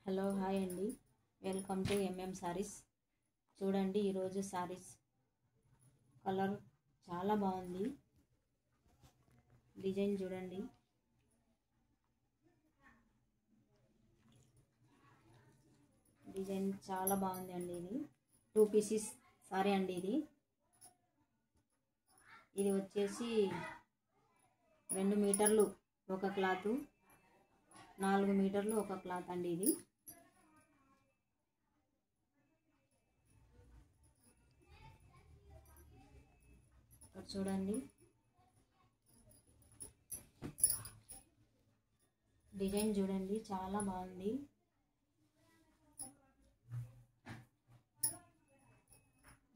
Hello hi అండి, welcome to saris. చూడండి, ఈరోజు సారీస్ కలర్ చాలా బాగుంది. డిజైన్ చూడండి, డిజైన్ చాలా బాగుంది అండి. ఇది 2 పీసెస్ సారీ అండి. ఇది వచ్చేసి 2 మీటర్లు ఒక క్లాత్, 4 మీటర్లు ఒక క్లాత్ అండి. ఇది చూడండి, డిజైన్ చూడండి, చాలా బాగుంది.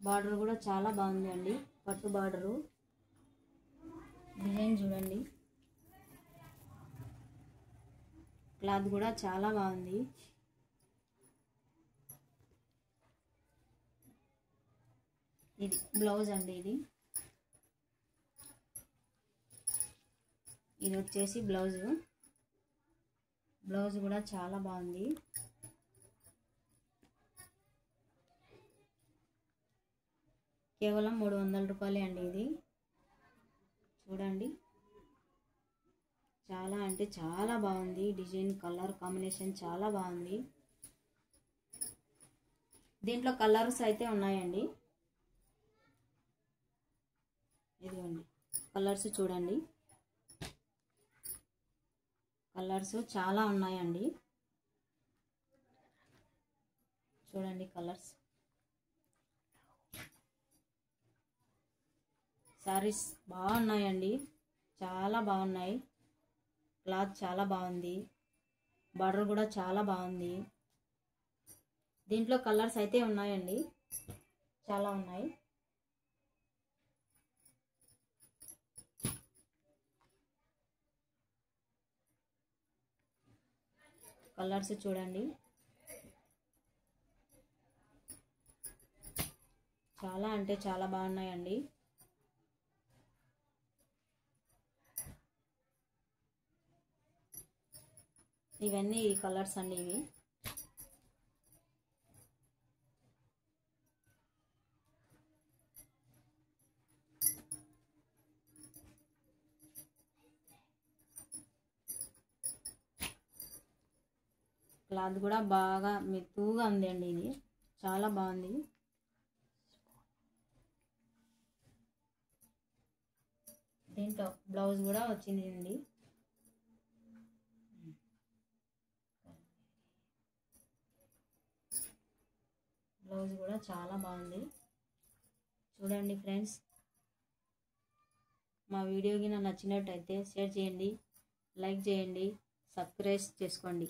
బార్డర్ కూడా చాలా బాగుంది అండి, పట్టు బార్డరు. డిజైన్ చూడండి, క్లాత్ కూడా చాలా బాగుంది. ఇది బ్లౌజ్ అండి. ఇది వచ్చేసి బ్లౌజ్ కూడా చాలా బాగుంది. కేవలం 300 రూపాయలే అండి. ఇది చూడండి, చాలా అంటే చాలా బాగుంది. డిజైన్ కలర్ కాంబినేషన్ చాలా బాగుంది. దీంట్లో కలర్స్ అయితే ఉన్నాయండి. ఇదిగోండి, కలర్స్ చూడండి, కలర్స్ చాలా ఉన్నాయండి. చూడండి, కలర్స్. సారీస్ బాగున్నాయండి, చాలా బాగున్నాయి. క్లాత్ చాలా బాగుంది, బార్డర్ కూడా చాలా బాగుంది. దీంట్లో కలర్స్ అయితే ఉన్నాయండి, చాలా ఉన్నాయి. కలర్స్ చూడండి, చాలా అంటే చాలా బాగున్నాయండి. ఇవన్నీ కలర్స్ అండి. ఇవి క్లాత్ కూడా బాగా మెత్తగా ఉంది అండి. ఇది చాలా బాగుంది. దీంట్లో బ్లౌజ్ కూడా వచ్చింది అండి. బ్లౌజ్ కూడా చాలా బాగుంది. చూడండి ఫ్రెండ్స్, మా వీడియోకి నచ్చినట్టయితే షేర్ చేయండి, లైక్ చేయండి, సబ్స్క్రైబ్ చేసుకోండి.